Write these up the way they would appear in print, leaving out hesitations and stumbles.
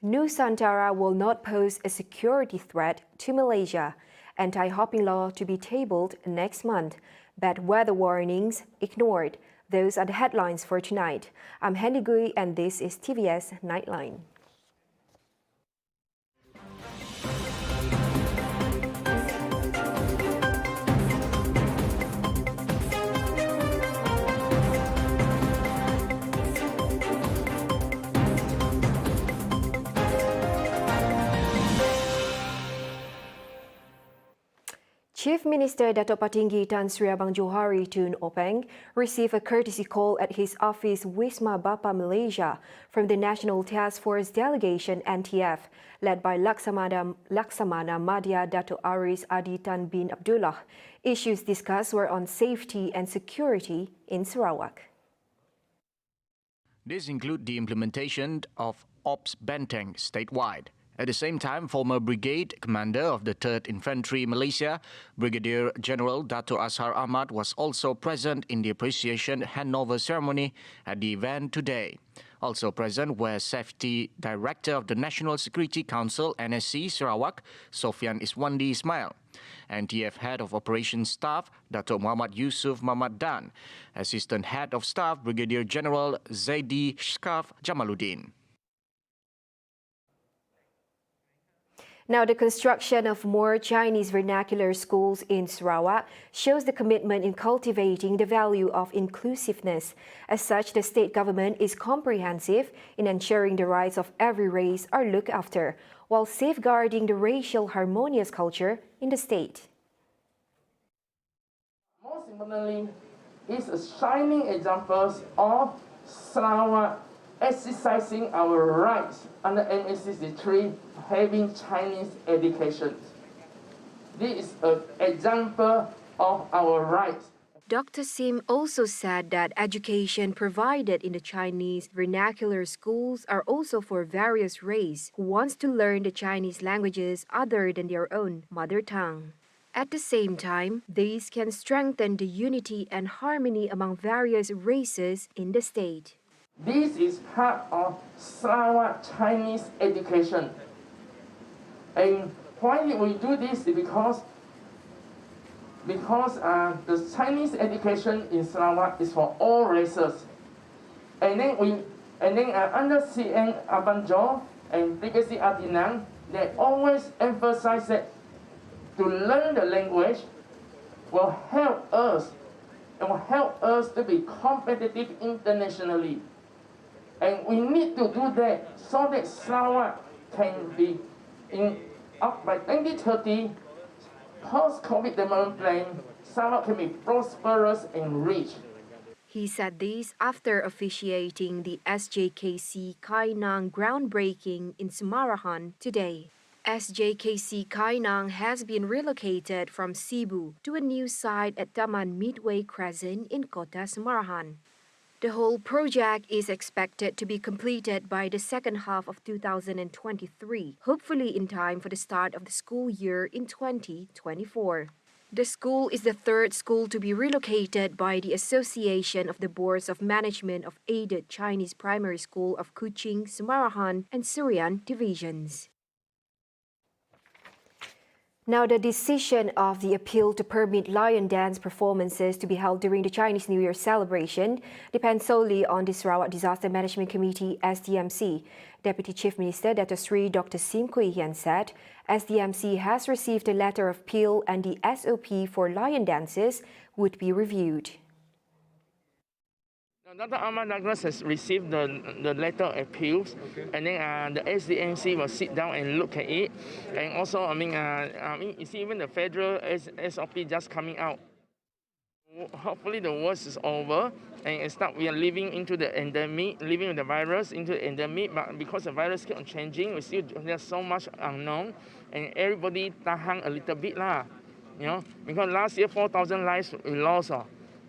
Nusantara will not pose a security threat to Malaysia. Anti-hopping law to be tabled next month. Bad weather warnings ignored. Those are the headlines for tonight. I'm Hendy Gui and this is TVS Nightline. Chief Minister Dato' Patinggi Tan Sri Abang Johari Tun Openg received a courtesy call at his office Wisma Bapa Malaysia from the National Task Force Delegation NTF, led by Laksamana Madya Dato' Aris Adi Tan bin Abdullah. Issues discussed were on safety and security in Sarawak. These include the implementation of Ops Benteng statewide. At the same time, former brigade commander of the 3rd Infantry Malaysia, Brigadier General Dato' Ashar Ahmad, was also present in the appreciation handover ceremony at the event today. Also present were Safety Director of the National Security Council NSC Sarawak, Sofian Iswandi Ismail, NTF Head of Operations Staff, Dato' Muhammad Yusuf Muhammad Dan, Assistant Head of Staff, Brigadier General Zaidi Shkaf Jamaluddin. Now, the construction of more Chinese vernacular schools in Sarawak shows the commitment in cultivating the value of inclusiveness. As such, the state government is comprehensive in ensuring the rights of every race are looked after, while safeguarding the racial harmonious culture in the state. Most importantly, is a shining example of Sarawak exercising our rights under MA63, having Chinese education. This is an example of our rights. Dr. Sim also said that education provided in the Chinese vernacular schools are also for various races who wants to learn the Chinese languages other than their own mother tongue. At the same time, these can strengthen the unity and harmony among various races in the state. This is part of Sarawak Chinese education. And why we do this is because the Chinese education in Sarawak is for all races. And then under CN Abanjo and previously Adinang, they always emphasize that to learn the language will help us to be competitive internationally. And we need to do that so that Sarawak can be up by 2030, post-COVID development plan, Sarawak can be prosperous and rich. He said this after officiating the SJKC Kainang groundbreaking in Samarahan today. SJKC Kainang has been relocated from Cebu to a new site at Taman Midway Crescent in Kota Samarahan. The whole project is expected to be completed by the second half of 2023, hopefully in time for the start of the school year in 2024. The school is the third school to be relocated by the Association of the Boards of Management of Aided Chinese Primary School of Kuching, Samarahan, and Surian divisions. Now, the decision of the appeal to permit lion dance performances to be held during the Chinese New Year celebration depends solely on the Sarawak Disaster Management Committee SDMC. Deputy Chief Minister Dato' Sri Dr. Sim Kui Hian said SDMC has received a letter of appeal and the SOP for lion dances would be reviewed. Dr. Ahmad Douglas has received the letter of appeals, and then the SDMC will sit down and look at it. And also, you see, even the federal SOP just coming out. Hopefully, the worst is over, and we are living into the endemic, living with the virus into the endemic. But because the virus keeps on changing, there's so much unknown, and everybody tahan a little bit lah, because last year 4,000 lives we lost,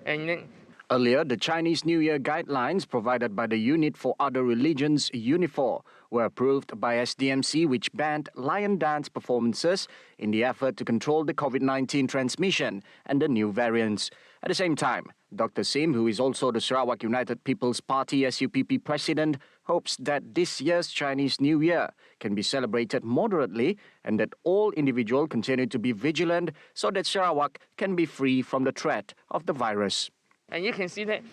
and then. Earlier, the Chinese New Year guidelines provided by the Unit for Other Religions, UNIFOR, were approved by SDMC, which banned lion dance performances in the effort to control the COVID-19 transmission and the new variants. At the same time, Dr. Sim, who is also the Sarawak United People's Party SUPP president, hopes that this year's Chinese New Year can be celebrated moderately and that all individuals continue to be vigilant so that Sarawak can be free from the threat of the virus. And you can see that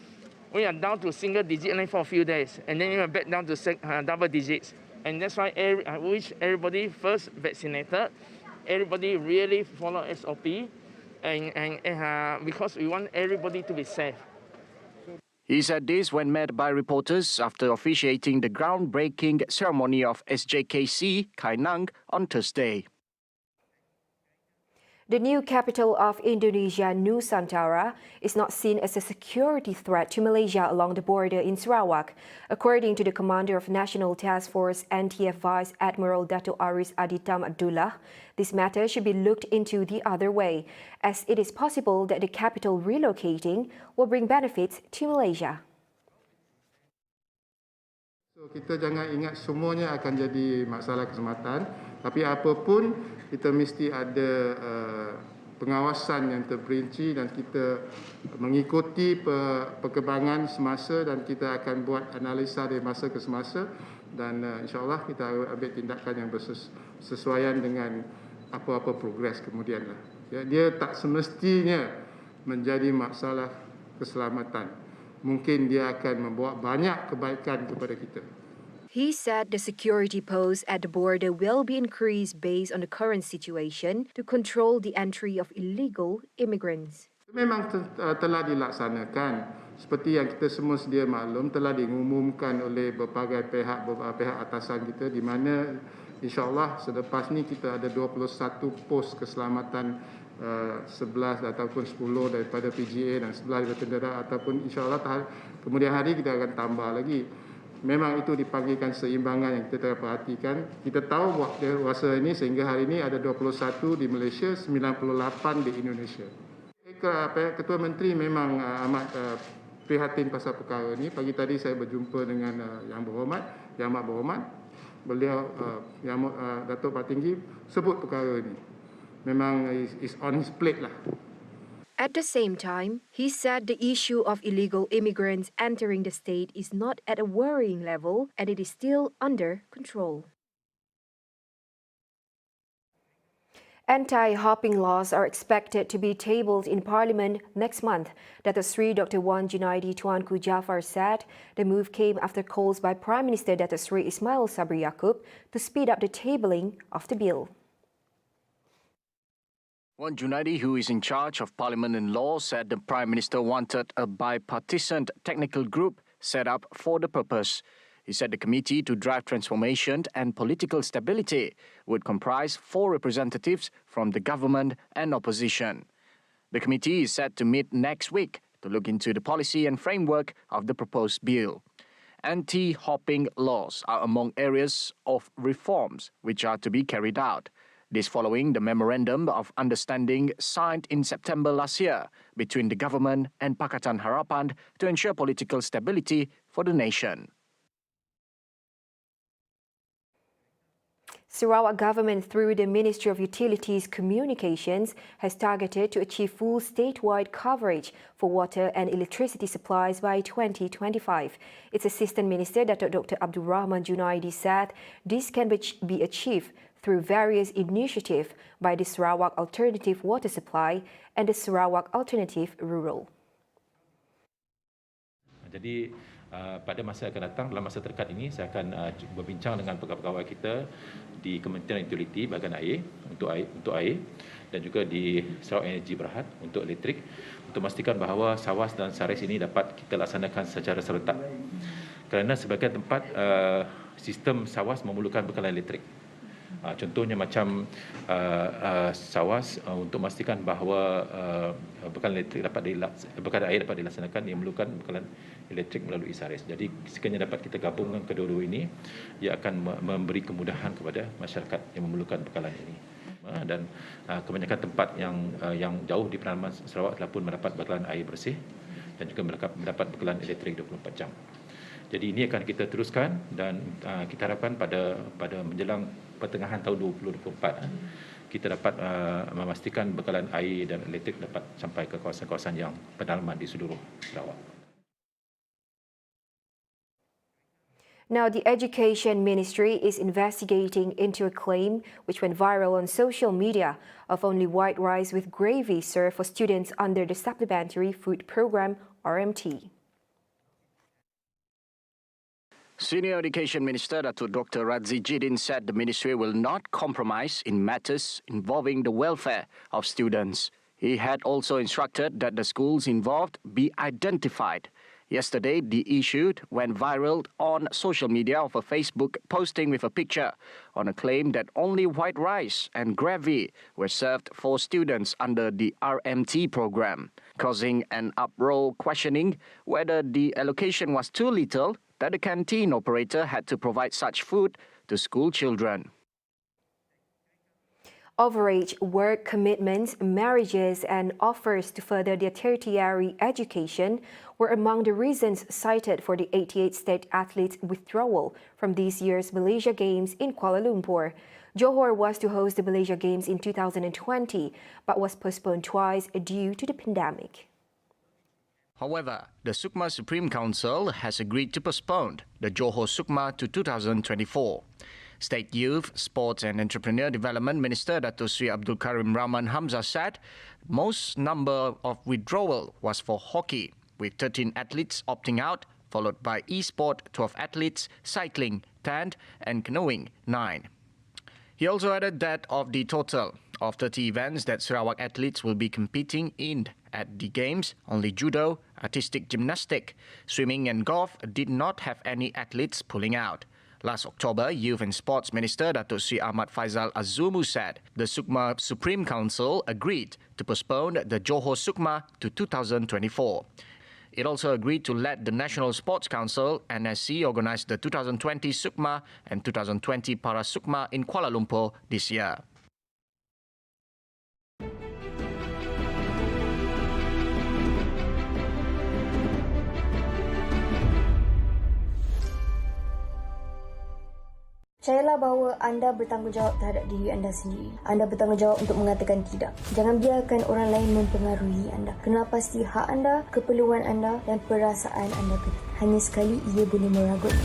we are down to single digit only for a few days, and then we are back down to double digits. And that's why I wish everybody first vaccinated, everybody really follow SOP, and because we want everybody to be safe. He said this when met by reporters after officiating the groundbreaking ceremony of SJKC Kainang on Thursday. The new capital of Indonesia, Nusantara, is not seen as a security threat to Malaysia along the border in Sarawak. According to the commander of National Task Force NTF Vice Admiral Dato' Aris Aditam Abdullah, this matter should be looked into the other way, as it is possible that the capital relocating will bring benefits to Malaysia. So, kita jangan ingat semuanya akan jadi masalah keselamatan, tapi apapun kita mesti ada pengawasan yang terperinci dan kita mengikuti perkembangan semasa dan kita akan buat analisa dari masa ke semasa dan insyaAllah kita ambil tindakan yang bersesuaian dengan apa-apa progres kemudian. Ya, dia tak semestinya menjadi masalah keselamatan. Mungkin dia akan membawa banyak kebaikan kepada kita. He said the security posts at the border will be increased based on the current situation to control the entry of illegal immigrants. Memang telah dilaksanakan. Seperti yang kita semua sedia maklum, telah diumumkan oleh berbagai pihak atasan kita di mana insyaAllah selepas ni kita ada 21 pos keselamatan 11 ataupun 10 daripada PGA dan 11 daripada tentera ataupun insyaAllah kemudian hari kita akan tambah lagi. Memang itu dipanggilkan seimbangan yang kita telah perhatikan. Kita tahu bahasa ini sehingga hari ini ada 21 di Malaysia, 98 di Indonesia. Ketua Menteri memang amat prihatin pasal perkara ini. Pagi tadi saya berjumpa dengan Yang Amat Berhormat. Beliau, Datuk Patinggi sebut perkara ini. Memang is on his plate lah. At the same time, he said the issue of illegal immigrants entering the state is not at a worrying level and it is still under control. Anti-hopping laws are expected to be tabled in Parliament next month. Dato' Sri Dr. Wan Junaidi Tuanku Jaafar said the move came after calls by Prime Minister Dato' Sri Ismail Sabri Yaakob to speed up the tabling of the bill. Wan Junaidi, who is in charge of Parliament and Law, said the Prime Minister wanted a bipartisan technical group set up for the purpose. He said the committee to drive transformation and political stability would comprise 4 representatives from the government and opposition. The committee is set to meet next week to look into the policy and framework of the proposed bill. Anti-hopping laws are among areas of reforms which are to be carried out. This following the Memorandum of Understanding signed in September last year between the government and Pakatan Harapan to ensure political stability for the nation. Sarawak government through the Ministry of Utilities Communications has targeted to achieve full statewide coverage for water and electricity supplies by 2025. Its Assistant Minister Dr. Abdul Rahman Junaidi said this can be achieved through various initiatives by the Sarawak Alternative Water Supply and the Sarawak Alternative Rural. Jadi pada masa akan datang, dalam masa terdekat ini, saya akan berbincang dengan pegawai-pegawai kita di Kementerian Utiliti bahagian air untuk air dan juga di Sarawak Energi Berhad untuk elektrik untuk memastikan bahawa SAWAS dan SARES ini dapat kita laksanakan secara serentak. Kerana sebagian tempat sistem SAWAS memerlukan bekalan elektrik. Contohnya macam SAWAS untuk memastikan bahawa bekalan air dapat dilaksanakan, ia memerlukan bekalan elektrik melalui SARES. Jadi sekiranya dapat kita gabungkan kedua-dua ini, ia akan memberi kemudahan kepada masyarakat yang memerlukan bekalan ini. Dan kebanyakan tempat yang jauh di pedalaman Sarawak telah pun mendapat bekalan air bersih dan juga mendapat bekalan elektrik 24 jam. Jadi ini akan kita teruskan dan kita harapkan pada menjelang pertengahan tahun 2024 kita dapat memastikan bekalan air dan elektrik dapat sampai ke kawasan-kawasan yang pedalaman di seluruh Sarawak. Now, the Education Ministry is investigating into a claim which went viral on social media of only white rice with gravy served for students under the Supplementary Food Program, RMT. Senior Education Minister Dr. Radzi Jidin said the ministry will not compromise in matters involving the welfare of students. He had also instructed that the schools involved be identified. Yesterday, the issue went viral on social media of a Facebook posting with a picture on a claim that only white rice and gravy were served for students under the RMT program, causing an uproar questioning whether the allocation was too little that the canteen operator had to provide such food to school children. Overage work commitments, marriages, and offers to further their tertiary education were among the reasons cited for the 88 state athletes' withdrawal from this year's Malaysia Games in Kuala Lumpur. Johor was to host the Malaysia Games in 2020, but was postponed twice due to the pandemic. However, the Sukma Supreme Council has agreed to postpone the Johor Sukma to 2024. State Youth, Sports and Entrepreneur Development Minister Dato Sri Abdul Karim Rahman Hamzah said most number of withdrawal was for hockey, with 13 athletes opting out, followed by e-sport 12 athletes, cycling 10 and canoeing 9. He also added that of the total of 30 events that Sarawak athletes will be competing in at the Games, only judo, artistic gymnastics, swimming and golf did not have any athletes pulling out. Last October, Youth and Sports Minister Dato Sri Ahmad Faizal Azumu said the Sukma Supreme Council agreed to postpone the Johor Sukma to 2024. It also agreed to let the National Sports Council, NSC, organise the 2020 Sukma and 2020 Para Sukma in Kuala Lumpur this year. Percayalah bahawa anda bertanggungjawab terhadap diri anda sendiri. Anda bertanggungjawab untuk mengatakan tidak. Jangan biarkan orang lain mempengaruhi anda. Kenal pasti hak anda, keperluan anda dan perasaan anda. Hanya sekali ia boleh meragut.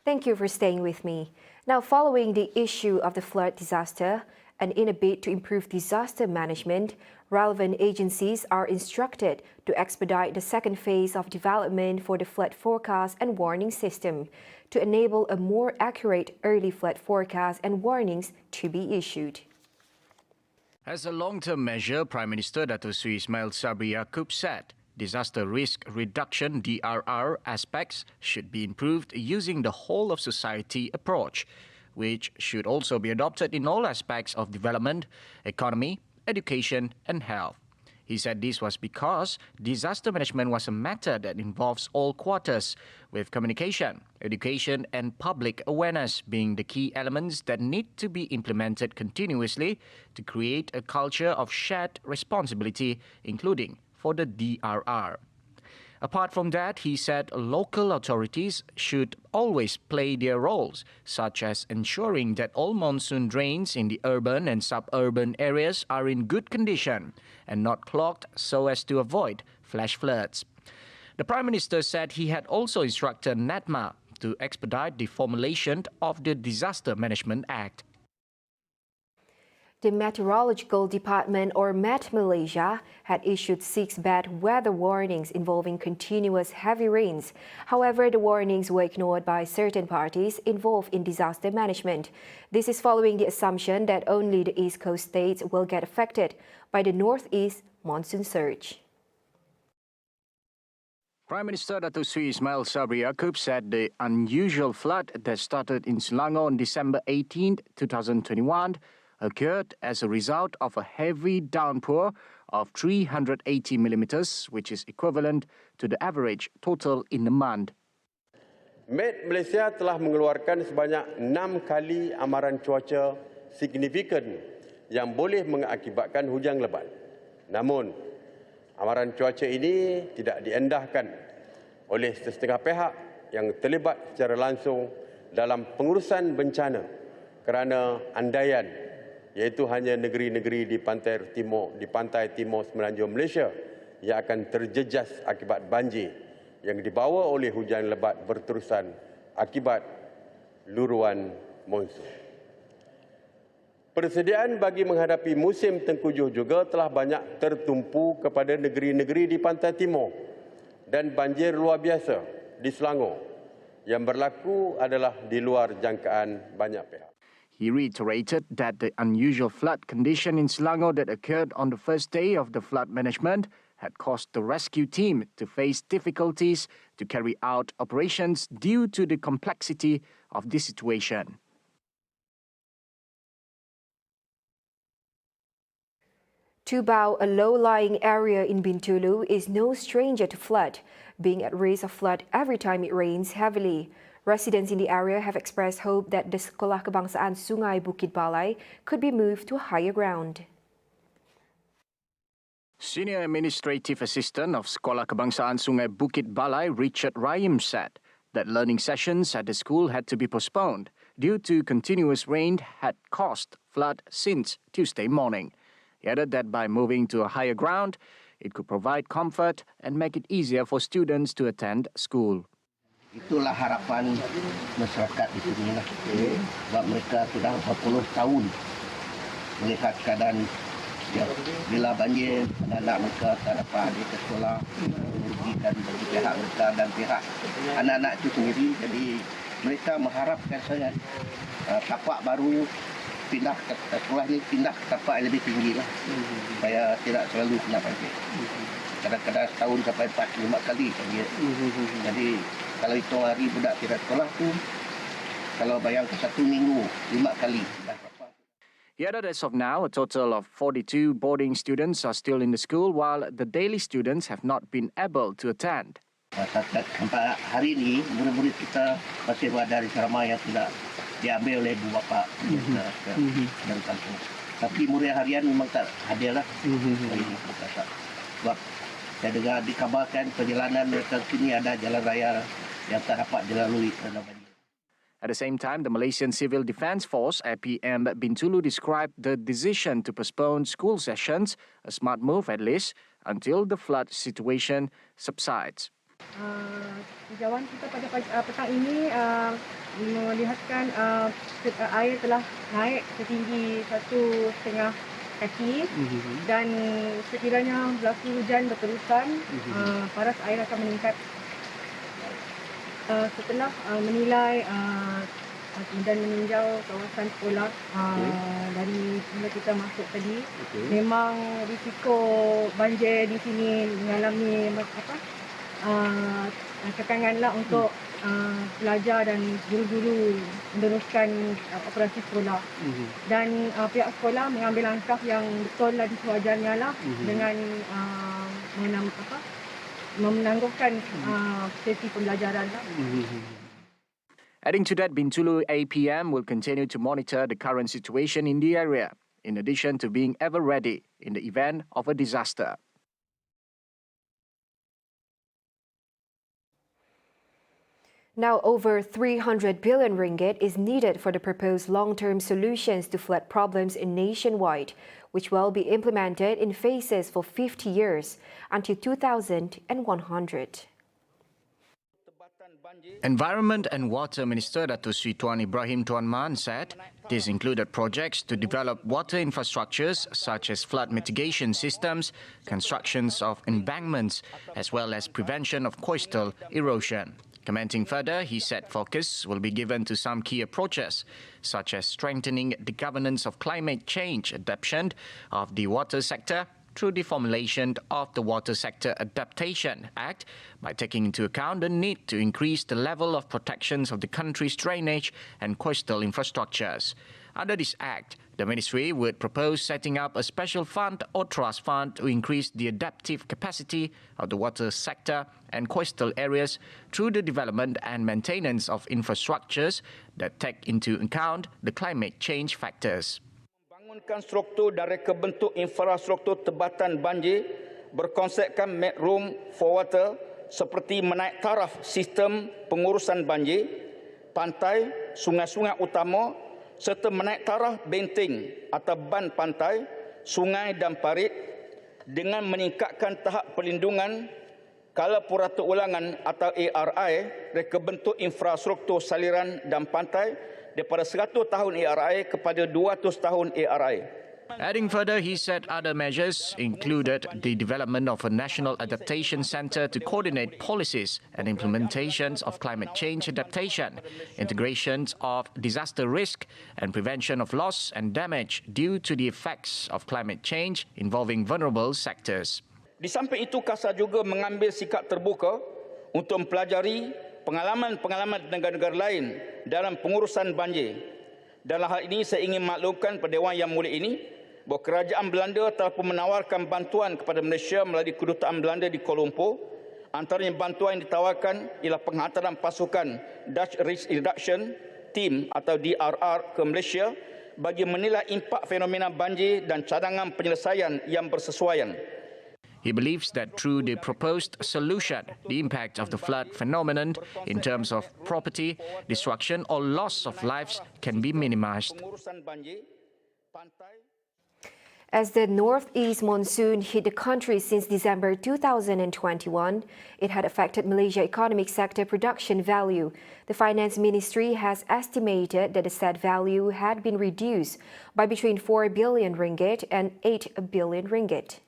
Thank you for staying with me. Now, following the issue of the flood disaster, and in a bid to improve disaster management, relevant agencies are instructed to expedite the second phase of development for the flood forecast and warning system to enable a more accurate early flood forecast and warnings to be issued. As a long-term measure, Prime Minister Dato Sri Ismail Sabri Yaakob said disaster risk reduction DRR aspects should be improved using the whole of society approach, which should also be adopted in all aspects of development, economy, education and health. He said this was because disaster management was a matter that involves all quarters, with communication, education and public awareness being the key elements that need to be implemented continuously to create a culture of shared responsibility, including for the DRR. Apart from that, he said local authorities should always play their roles, such as ensuring that all monsoon drains in the urban and suburban areas are in good condition and not clogged so as to avoid flash floods. The Prime Minister said he had also instructed NADMA to expedite the formulation of the Disaster Management Act. The Meteorological Department, or Met Malaysia, had issued 6 bad weather warnings involving continuous heavy rains. However, the warnings were ignored by certain parties involved in disaster management. This is following the assumption that only the East Coast states will get affected by the northeast monsoon surge. Prime Minister Dato Sri Ismail Sabri Yaakob said the unusual flood that started in Selangor on December 18, 2021, occurred as a result of a heavy downpour of 380 millimeters, which is equivalent to the average total in a month. Met Malaysia telah mengeluarkan sebanyak 6 kali amaran cuaca signifikan yang boleh mengakibatkan hujan lebat. Namun, amaran cuaca ini tidak diendahkan oleh setengah pihak yang terlibat secara langsung dalam pengurusan bencana kerana andaian iaitu hanya negeri-negeri di pantai timur semenanjung Malaysia yang akan terjejas akibat banjir yang dibawa oleh hujan lebat berterusan akibat luruan monsun. Persediaan bagi menghadapi musim tengkujuh juga telah banyak tertumpu kepada negeri-negeri di pantai timur dan banjir luar biasa di Selangor yang berlaku adalah di luar jangkaan banyak pihak. He reiterated that the unusual flood condition in Selangor that occurred on the first day of the flood management had caused the rescue team to face difficulties to carry out operations due to the complexity of this situation. Tubau, a low-lying area in Bintulu, is no stranger to flood, being at risk of flood every time it rains heavily. Residents in the area have expressed hope that the Sekolah Kebangsaan Sungai Bukit Balai could be moved to higher ground. Senior Administrative Assistant of Sekolah Kebangsaan Sungai Bukit Balai, Richard Rahim, said that learning sessions at the school had to be postponed due to continuous rain had caused flood since Tuesday morning. He added that by moving to a higher ground, it could provide comfort and make it easier for students to attend school. Itulah harapan masyarakat di sini lah. Sebab mereka sudah 40 tahun melihat keadaan bila banjir, anak-anak mereka tak dapat pergi ke sekolah, merugikan bagi pihak mereka dan pihak anak-anak itu sendiri. Jadi mereka mengharapkan sangat tapak baru pindah ke sekolah ni, pindah ke tapak yang lebih tinggi lah, supaya tidak selalu kena banjir. Kadang-kadang setahun sampai 4-5 kali banjir. Jadi kalau hitung hari budak tidak sekolah tu, kalau bayangkan 1 minggu 5 kali. He added as of now, a total of 42 boarding students are still in the school, while the daily students have not been able to attend. Sampai hari ini, murid-murid kita masih ada di Sarawak yang tidak diambil oleh ibu bapa dari kampung. Tapi murid harian memang tak hadir lah. Sebab saya dengar dikabarkan perjalanan mereka sini ada jalan raya yang tak dapat dilalui kerana banjir. At the same time, the Malaysian Civil Defence Force, APM Bintulu, described the decision to postpone school sessions a smart move at least until the flood situation subsides. Tinjauan kita pada petang ini melihatkan air telah naik setinggi 1,5 kaki dan sekiranya berlaku hujan berterusan, paras air akan meningkat. Setelah menilai dan meninjau kawasan sekolah dari bila kita masuk tadi, memang risiko banjir di sini mengalami kekanganlah untuk pelajar dan guru-guru meneruskan operasi sekolah. Dan pihak sekolah mengambil langkah yang betul lah sewajarnya lah dengan menangguhkan sesi pembelajaran lah. Adding to that, Bintulu APM will continue to monitor the current situation in the area, in addition to being ever ready in the event of a disaster. Now, over 300 billion ringgit is needed for the proposed long-term solutions to flood problems nationwide, which will be implemented in phases for 50 years until 2100. Environment and Water Minister Datuk Sri Tuan Ibrahim Tuan Man said this included projects to develop water infrastructures such as flood mitigation systems, constructions of embankments, as well as prevention of coastal erosion. Commenting further, he said focus will be given to some key approaches, such as strengthening the governance of climate change adaptation of the water sector through the formulation of the Water Sector Adaptation Act by taking into account the need to increase the level of protections of the country's drainage and coastal infrastructures. Under this act, the ministry would propose setting up a special fund or trust fund to increase the adaptive capacity of the water sector and coastal areas through the development and maintenance of infrastructures that take into account the climate change factors. Membangunkan struktur dan reka bentuk infrastruktur tebatan banjir berkonsepkan make room for water seperti menaik taraf sistem pengurusan banjir, pantai, sungai-sungai utama serta menaik taraf benteng atau ban pantai, sungai dan parit dengan meningkatkan tahap perlindungan kala purata ulangan atau ARI reka bentuk infrastruktur saliran dan pantai daripada 100 tahun ARI kepada 200 tahun ARI. Adding further, he said other measures included the development of a national adaptation center to coordinate policies and implementations of climate change adaptation, integrations of disaster risk, and prevention of loss and damage due to the effects of climate change involving vulnerable sectors. Di samping itu, KASA juga mengambil sikap terbuka untuk mempelajari pengalaman-pengalaman negara-negara lain dalam pengurusan banjir. Dalam hal ini, saya ingin maklumkan pada Dewan Yang Mulia ini bahawa kerajaan Belanda telah pun menawarkan bantuan kepada Malaysia melalui kedutaan Belanda di Kuala Lumpur. Antaranya bantuan yang ditawarkan ialah penghantaran pasukan Dutch Risk Reduction Team atau DRR ke Malaysia bagi menilai impak fenomena banjir dan cadangan penyelesaian yang bersesuaian. He believes that through the proposed solution, the impact of the flood phenomenon in terms of property, destruction or loss of lives can be minimized. As the northeast monsoon hit the country since December 2021, it had affected Malaysia's economic sector production value. The Finance Ministry has estimated that the said value had been reduced by between 4 billion ringgit and 8 billion ringgit.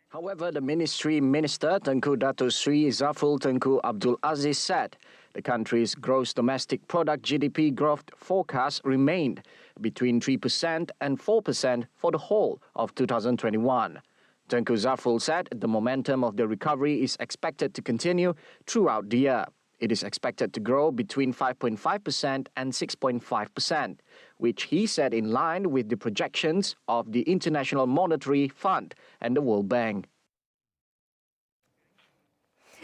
However, the Ministry Minister Tengku Dato Sri Zafrul Tengku Abdul Aziz said the country's gross domestic product GDP growth forecast remained between 3% and 4% for the whole of 2021. Tengku Zafrul said the momentum of the recovery is expected to continue throughout the year. It is expected to grow between 5.5% and 6.5%, which he said in line with the projections of the International Monetary Fund and the World Bank.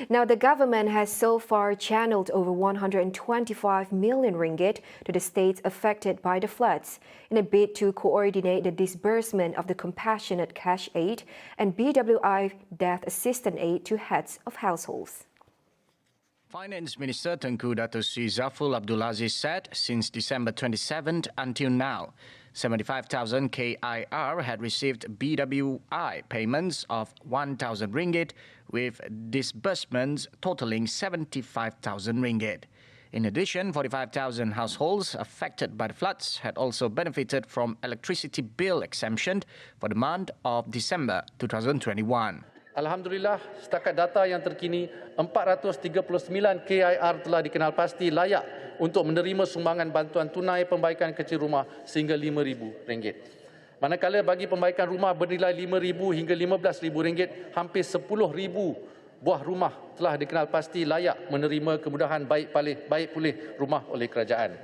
Now, the government has so far channeled over 125 million ringgit to the states affected by the floods in a bid to coordinate the disbursement of the compassionate cash aid and BWI death assistance aid to heads of households. Finance Minister Tengku Dato Sri Zafrul Abdul Aziz said since December 27th until now, 75,000 KIR had received BWI payments of 1,000 ringgit with disbursements totaling 75,000 ringgit. In addition, 45,000 households affected by the floods had also benefited from electricity bill exemption for the month of December 2021. Alhamdulillah, setakat data yang terkini, 439 KIR telah dikenal pasti layak untuk menerima sumbangan bantuan tunai pembaikan kecil rumah sehingga RM5,000. Manakala bagi pembaikan rumah bernilai RM5,000 hingga RM15,000, hampir 10,000 buah rumah telah dikenal pasti layak menerima kemudahan baik pulih rumah oleh kerajaan.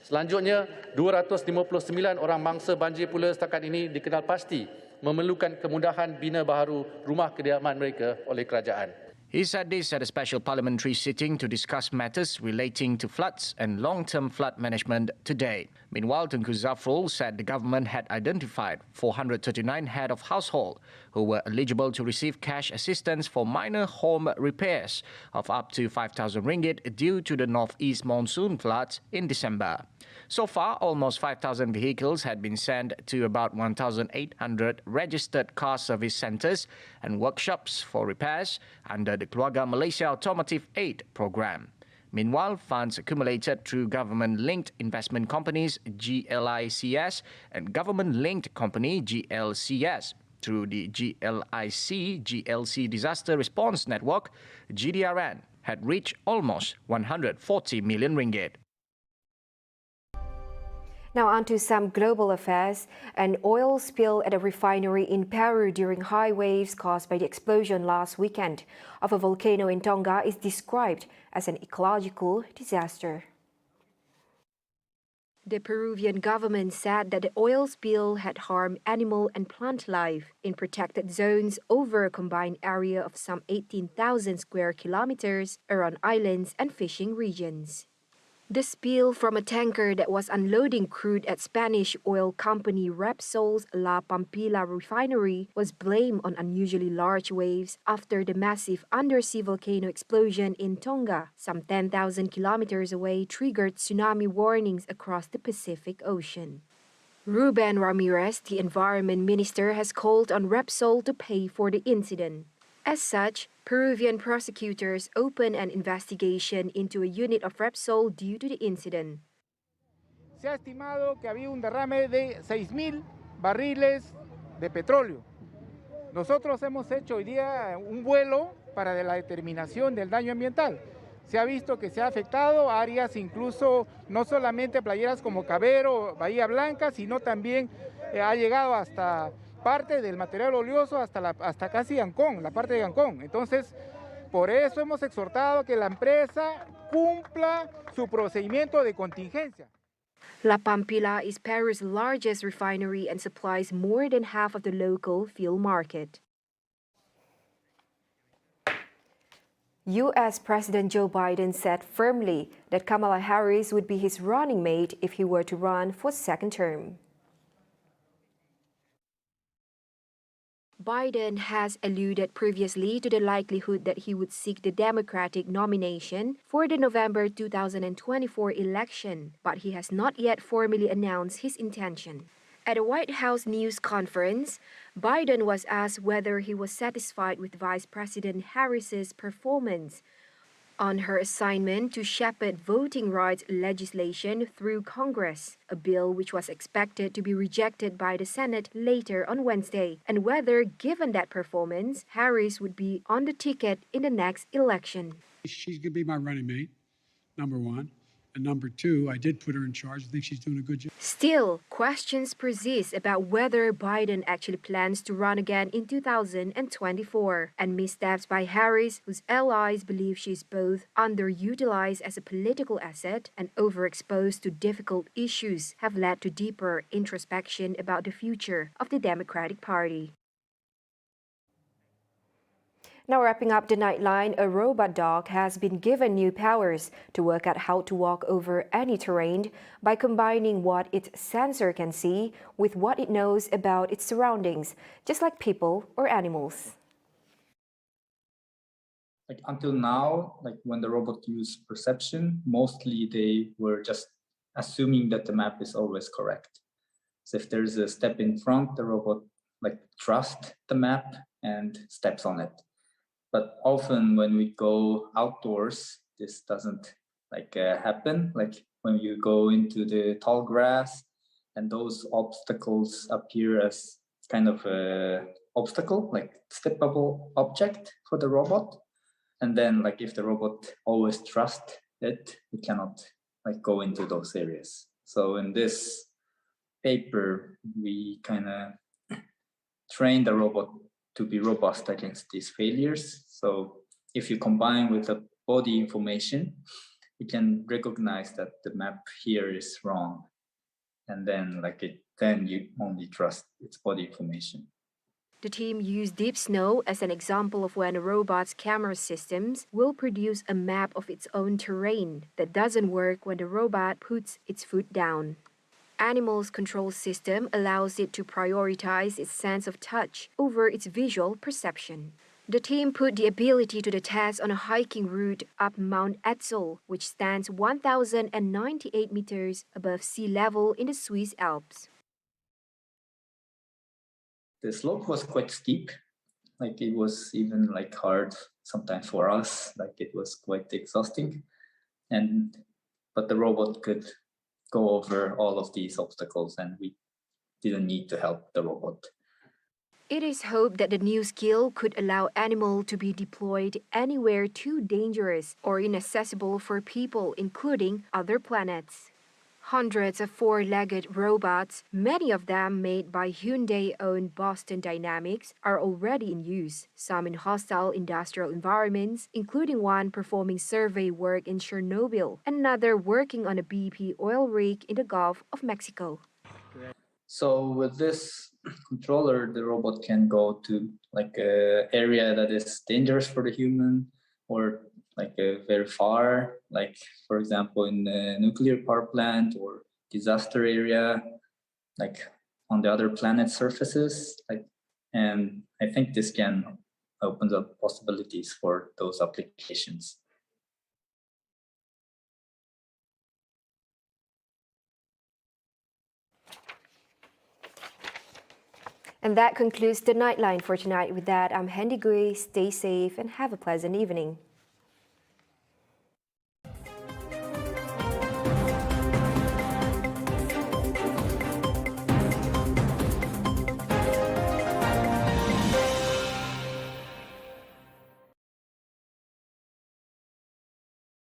Selanjutnya, 259 orang mangsa banjir pula setakat ini dikenal pasti memerlukan kemudahan bina baharu rumah kediaman mereka oleh kerajaan. He said this at a special parliamentary sitting to discuss matters relating to floods and long-term flood management today. Meanwhile, Tengku Zafrul said the government had identified 439 head of household who were eligible to receive cash assistance for minor home repairs of up to 5,000 ringgit due to the northeast monsoon floods in December. So far, almost 5,000 vehicles had been sent to about 1,800 registered car service centres and workshops for repairs under the Keluarga Malaysia Automotive Aid Programme. Meanwhile, funds accumulated through government-linked investment companies GLICS and government-linked company GLCS through the GLIC Disaster Response Network GDRN had reached almost 140 million ringgit. Now on to some global affairs. An oil spill at a refinery in Peru during high waves caused by the explosion last weekend of a volcano in Tonga is described as an ecological disaster. The Peruvian government said that the oil spill had harmed animal and plant life in protected zones over a combined area of some 18,000 square kilometers around islands and fishing regions. The spill from a tanker that was unloading crude at Spanish oil company Repsol's La Pampilla refinery was blamed on unusually large waves after the massive undersea volcano explosion in Tonga, some 10,000 kilometers away, triggered tsunami warnings across the Pacific Ocean. Ruben Ramirez, the environment minister, has called on Repsol to pay for the incident. As such, Peruvian prosecutors opened an investigation into a unit of Repsol due to the incident. Se ha estimado que había un derrame de 6,000 barriles de petróleo. Nosotros hemos hecho hoy día un vuelo para la determinación del daño ambiental. Se ha visto que se ha afectado áreas, incluso no solamente playeras como Cabero, Bahía Blanca, sino también ha llegado hasta parte del material oleoso hasta casi Ancón, la parte de Ancón. Entonces, por eso hemos exhortado a que la empresa cumpla su procedimiento de contingencia. La Pampilla is Peru's largest refinery and supplies more than half of the local fuel market. U.S. President Joe Biden said firmly that Kamala Harris would be his running mate if he were to run for second term. Biden has alluded previously to the likelihood that he would seek the Democratic nomination for the November 2024 election, but he has not yet formally announced his intention. At a White House news conference, Biden was asked whether he was satisfied with Vice President Harris's performance on her assignment to shepherd voting rights legislation through Congress, a bill which was expected to be rejected by the Senate later on Wednesday, and whether, given that performance, Harris would be on the ticket in the next election. She's going to be my running mate, number one. And number two, I did put her in charge. I think she's doing a good job. Still, questions persist about whether Biden actually plans to run again in 2024, and missteps by Harris, whose allies believe she's both underutilized as a political asset and overexposed to difficult issues, have led to deeper introspection about the future of the Democratic Party. Now wrapping up the Nightline, a robot dog has been given new powers to work out how to walk over any terrain by combining what its sensor can see with what it knows about its surroundings, just like people or animals. Until now, when the robot used perception, mostly they were just assuming that the map is always correct. So if there's a step in front, the robot trusts the map and steps on it. But often when we go outdoors, this doesn't happen. When you go into the tall grass and those obstacles appear as kind of a obstacle, steppable object for the robot. And then if the robot always trusts it, we cannot go into those areas. So in this paper, we kind of train the robot to be robust against these failures. So if you combine with the body information, you can recognize that the map here is wrong. And then then you only trust its body information. The team used deep snow as an example of when a robot's camera systems will produce a map of its own terrain that doesn't work when the robot puts its foot down. Animal's control system allows it to prioritize its sense of touch over its visual perception. The team put the ability to the test on a hiking route up Mount Etzel, which stands 1,098 meters above sea level in the Swiss Alps. The slope was quite steep. It was even hard sometimes for us. It was quite exhausting. But the robot could go over all of these obstacles and we didn't need to help the robot. It is hoped that the new skill could allow Animal to be deployed anywhere too dangerous or inaccessible for people, including other planets. Hundreds of four-legged robots, many of them made by Hyundai-owned Boston Dynamics, are already in use, some in hostile industrial environments, including one performing survey work in Chernobyl, and another working on a BP oil rig in the Gulf of Mexico. So with this controller, the robot can go to an area that is dangerous for the human, or like very far, like for example in the nuclear power plant or disaster area, like on the other planet surfaces, like, and I think this can open up possibilities for those applications. And that concludes the Nightline for tonight. With that, I'm Handy Gui. Stay safe and have a pleasant evening.